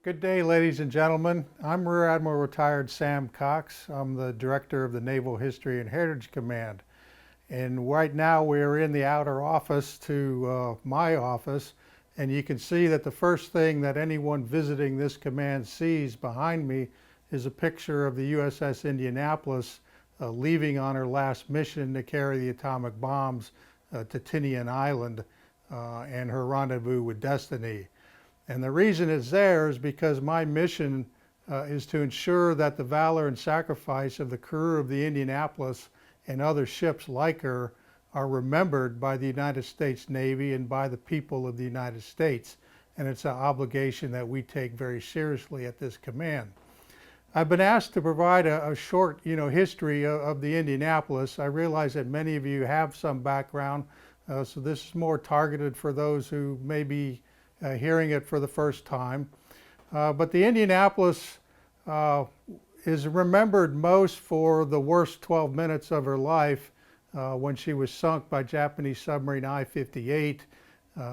Good day, ladies and gentlemen. I'm Rear Admiral Retired Sam Cox. I'm the Director of the Naval History and Heritage Command. And right now we're in the outer office to my office, and you can see that the first thing that anyone visiting this command sees behind me is a picture of the USS Indianapolis leaving on her last mission to carry the atomic bombs to Tinian Island and her rendezvous with Destiny. And the reason it's there is because my mission is to ensure that the valor and sacrifice of the crew of the Indianapolis and other ships like her are remembered by the United States Navy and by the people of the United States. And it's an obligation that we take very seriously at this command. I've been asked to provide a short, history of the Indianapolis. I realize that many of you have some background, so this is more targeted for those who may be hearing it for the first time. But the Indianapolis is remembered most for the worst 12 minutes of her life when she was sunk by Japanese submarine I-58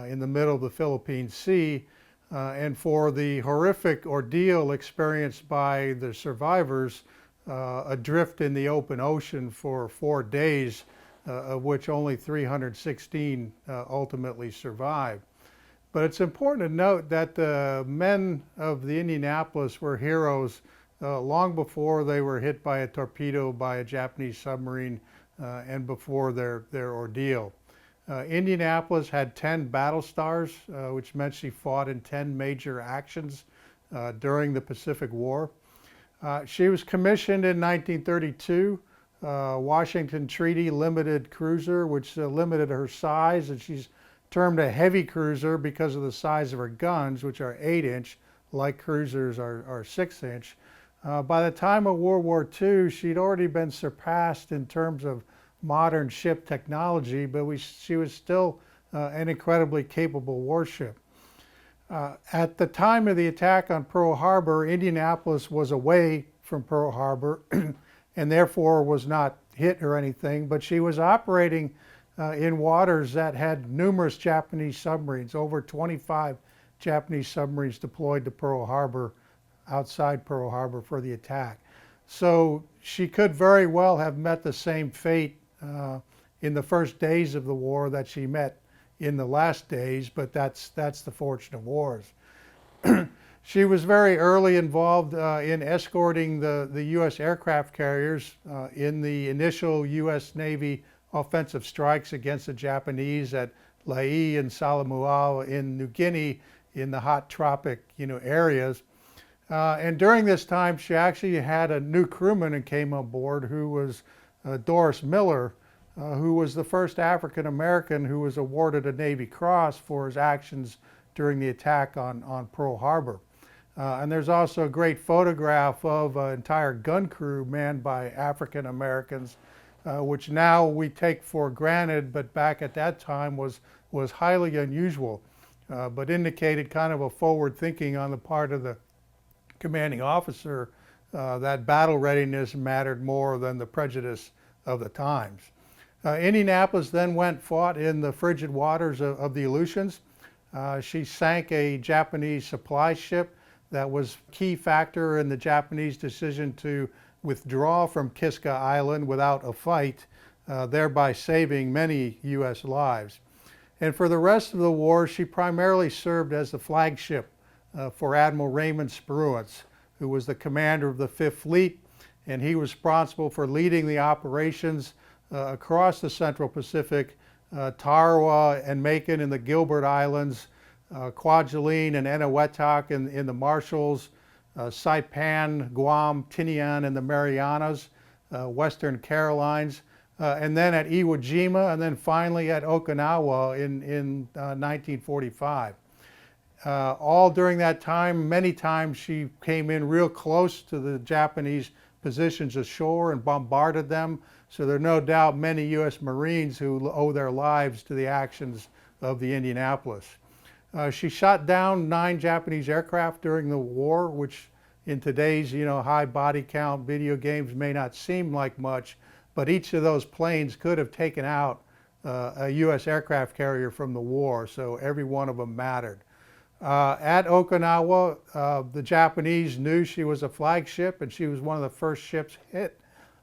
in the middle of the Philippine Sea, and for the horrific ordeal experienced by the survivors adrift in the open ocean for 4 days, of which only 316 ultimately survived. But it's important to note that the men of the Indianapolis were heroes long before they were hit by a torpedo by a Japanese submarine and before their ordeal. Indianapolis had 10 battle stars, which meant she fought in 10 major actions during the Pacific War. She was commissioned in 1932, Washington Treaty limited cruiser, which limited her size, and she's termed a heavy cruiser because of the size of her guns, which are 8-inch, light cruisers are 6-inch. By the time of World War II, she'd already been surpassed in terms of modern ship technology, but she was still an incredibly capable warship. At the time of the attack on Pearl Harbor, Indianapolis was away from Pearl Harbor and therefore was not hit or anything, but she was operating in waters that had numerous Japanese submarines, over 25 Japanese submarines deployed to Pearl Harbor, outside Pearl Harbor for the attack. So she could very well have met the same fate in the first days of the war that she met in the last days, but that's the fortune of wars. She was very early involved in escorting the U.S. aircraft carriers in the initial U.S. Navy offensive strikes against the Japanese at Lae and Salamuao in New Guinea in the hot tropic areas. And during this time, she actually had a new crewman who came on board who was Doris Miller, who was the first African American who was awarded a Navy Cross for his actions during the attack on Pearl Harbor. And there's also a great photograph of an entire gun crew manned by African Americans, which now we take for granted, but back at that time was highly unusual, but indicated kind of a forward thinking on the part of the commanding officer that battle readiness mattered more than the prejudice of the times. Indianapolis then fought in the frigid waters of the Aleutians. She sank a Japanese supply ship that was a key factor in the Japanese decision to withdraw from Kiska Island without a fight, thereby saving many U.S. lives. And for the rest of the war, she primarily served as the flagship for Admiral Raymond Spruance, who was the commander of the Fifth Fleet, and he was responsible for leading the operations across the Central Pacific, Tarawa and Macon in the Gilbert Islands, Kwajalein and Eniwetok in the Marshalls, Saipan, Guam, Tinian, and the Marianas, Western Carolines, and then at Iwo Jima, and then finally at Okinawa in 1945. All during that time, many times she came in real close to the Japanese positions ashore and bombarded them. So there are no doubt many U.S. Marines who owe their lives to the actions of the Indianapolis. She shot down 9 Japanese aircraft during the war, which in today's high body count video games may not seem like much, but each of those planes could have taken out a U.S. aircraft carrier from the war, so every one of them mattered. At Okinawa, the Japanese knew she was a flagship, and she was one of the first ships hit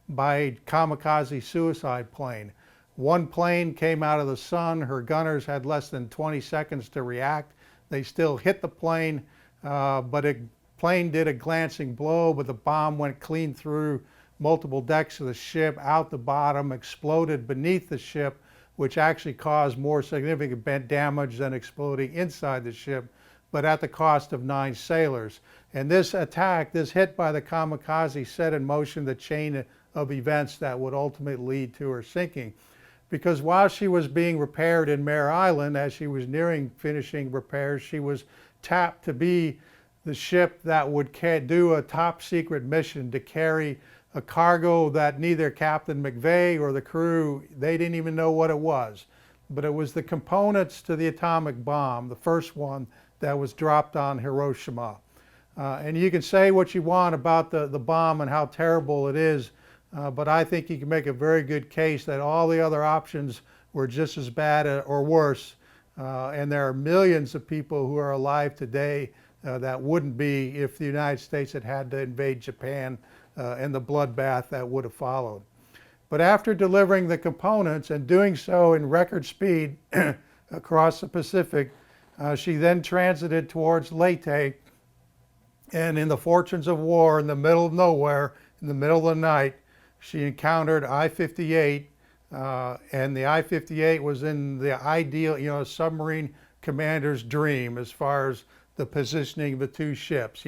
by a kamikaze suicide plane. One plane came out of the sun. Her gunners had less than 20 seconds to react. They still hit the plane, but the plane did a glancing blow, but the bomb went clean through multiple decks of the ship, out the bottom, exploded beneath the ship, which actually caused more significant damage than exploding inside the ship, but at the cost of 9 sailors. And this attack, this hit by the kamikaze, set in motion the chain of events that would ultimately lead to her sinking. Because while she was being repaired in Mare Island, as she was nearing finishing repairs, she was tapped to be the ship that would do a top secret mission to carry a cargo that neither Captain McVeigh or the crew, they didn't even know what it was. But it was the components to the atomic bomb, the first one that was dropped on Hiroshima. And you can say what you want about the bomb and how terrible it is, but I think you can make a very good case that all the other options were just as bad or worse. And there are millions of people who are alive today that wouldn't be if the United States had had to invade Japan and the bloodbath that would have followed. But after delivering the components and doing so in record speed across the Pacific, she then transited towards Leyte, and in the fortunes of war, in the middle of nowhere, in the middle of the night, she encountered I-58, and the I-58 was in the ideal, submarine commander's dream as far as the positioning of the two ships.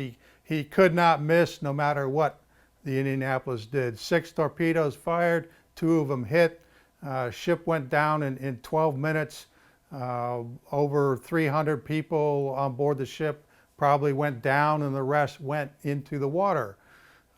He could not miss no matter what the Indianapolis did. 6 torpedoes fired, 2 of them hit. Ship went down in 12 minutes. Over 300 people on board the ship probably went down, and the rest went into the water.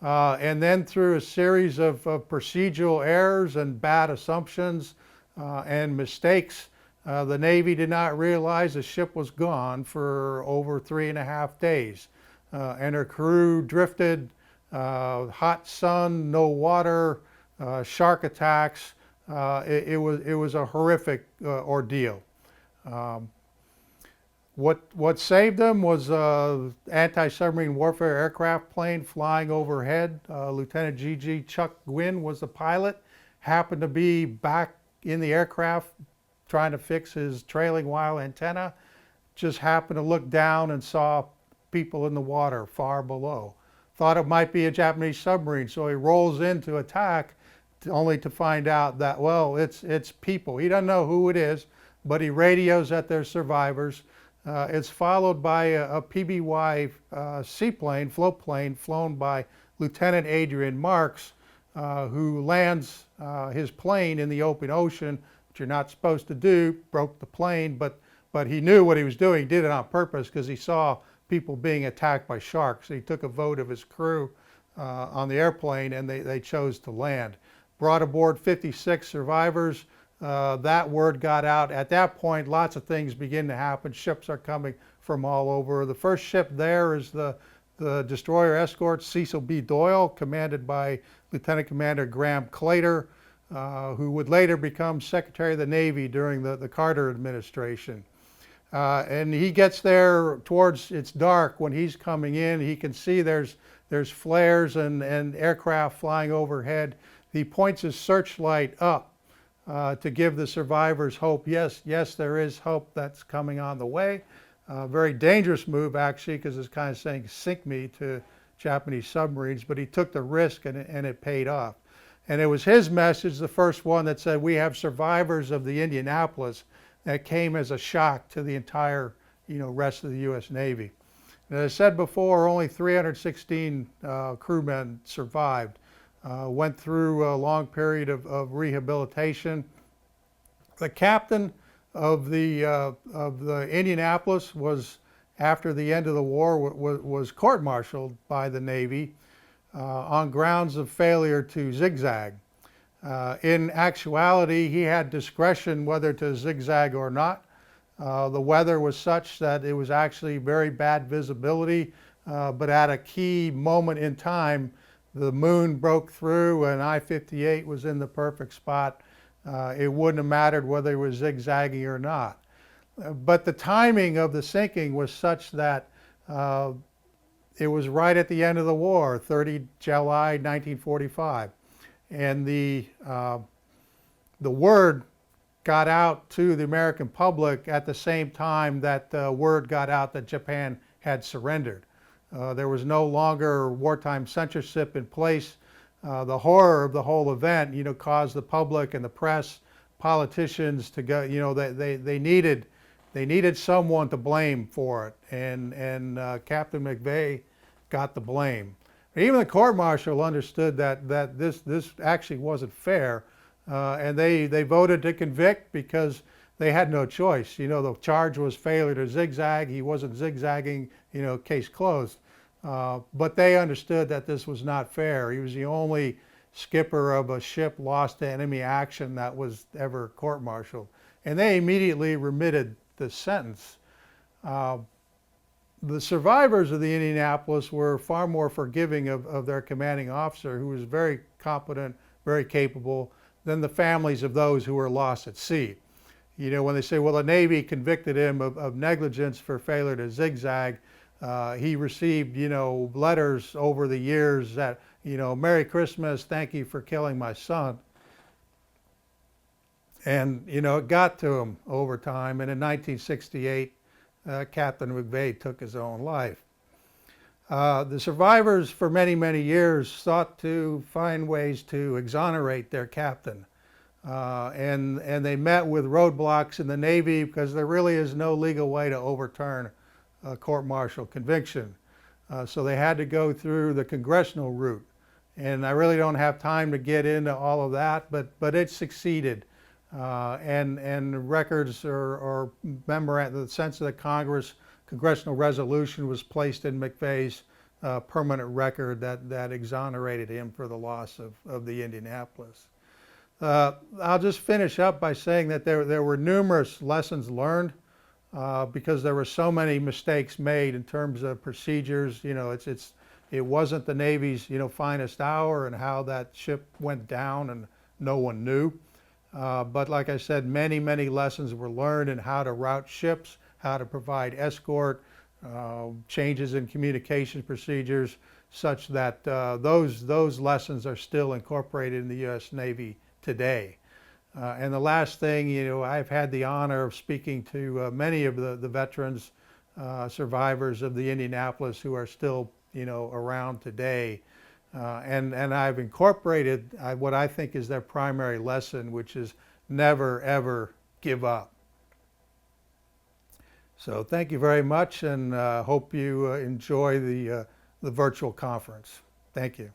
And then through a series of procedural errors and bad assumptions and mistakes, the Navy did not realize the ship was gone for over 3.5 days. And her crew drifted, hot sun, no water, shark attacks. It was a horrific ordeal. What saved them was an anti-submarine warfare aircraft plane flying overhead. Lieutenant G.G. Chuck Gwynn was the pilot, happened to be back in the aircraft trying to fix his trailing wire antenna, just happened to look down and saw people in the water far below. Thought it might be a Japanese submarine, so he rolls in to attack, only to find out that, well, it's people. He doesn't know who it is, but he radios at their survivors. It's followed by a PBY seaplane, float plane, flown by Lieutenant Adrian Marks, who lands his plane in the open ocean, which you're not supposed to do, broke the plane, but he knew what he was doing. He did it on purpose because he saw people being attacked by sharks. He took a vote of his crew on the airplane, and they chose to land. Brought aboard 56 survivors. That word got out. At that point, lots of things begin to happen. Ships are coming from all over. The first ship there is the destroyer escort Cecil B. Doyle, commanded by Lieutenant Commander Graham Claytor, who would later become Secretary of the Navy during the Carter administration. And he gets there towards, it's dark when he's coming in. He can see there's flares and aircraft flying overhead. He points his searchlight up to give the survivors hope. Yes, there is hope that's coming on the way. Very dangerous move, actually, because it's kind of saying, sink me to Japanese submarines, but he took the risk and it paid off. And it was his message, the first one, that said, we have survivors of the Indianapolis, that came as a shock to the entire rest of the U.S. Navy. And as I said before, only 316 crewmen survived. Went through a long period of rehabilitation. The captain of the Indianapolis was, after the end of the war, was court-martialed by the Navy on grounds of failure to zigzag. In actuality, he had discretion whether to zigzag or not. The weather was such that it was actually very bad visibility, but at a key moment in time, the moon broke through and I-58 was in the perfect spot. It wouldn't have mattered whether he was zigzagging or not. But the timing of the sinking was such that it was right at the end of the war, 30 July 1945, and the word got out to the American public at the same time that the word got out that Japan had surrendered. There was no longer wartime censorship in place. The horror of the whole event, caused the public and the press, politicians to go. They needed someone to blame for it, and Captain McVeigh got the blame. Even the court-martial understood that this actually wasn't fair, and they voted to convict because they had no choice. The charge was failure to zigzag. He wasn't zigzagging. Case closed. But they understood that this was not fair. He was the only skipper of a ship lost to enemy action that was ever court-martialed, and they immediately remitted the sentence. The survivors of the Indianapolis were far more forgiving of their commanding officer, who was very competent, very capable, than the families of those who were lost at sea. When they say, well, the Navy convicted him of negligence for failure to zigzag, he received, letters over the years that, Merry Christmas, thank you for killing my son. And, it got to him over time. And in 1968, Captain McVeigh took his own life. The survivors for many, many years sought to find ways to exonerate their captain. And they met with roadblocks in the Navy because there really is no legal way to overturn a court-martial conviction. So they had to go through the congressional route. And I really don't have time to get into all of that, but it succeeded. And records or memoranda, the sense of the congressional resolution was placed in McVeigh's permanent record that exonerated him for the loss of the Indianapolis. I'll just finish up by saying that there were numerous lessons learned because there were so many mistakes made in terms of procedures. It wasn't the Navy's finest hour, and how that ship went down and no one knew. But like I said, many, many lessons were learned in how to route ships, how to provide escort, changes in communication procedures, such that those lessons are still incorporated in the U.S. Navy today. And the last thing, I've had the honor of speaking to many of the veterans, survivors of the Indianapolis who are still, around today. And I've incorporated what I think is their primary lesson, which is never, ever give up. So thank you very much, and hope you enjoy the virtual conference. Thank you.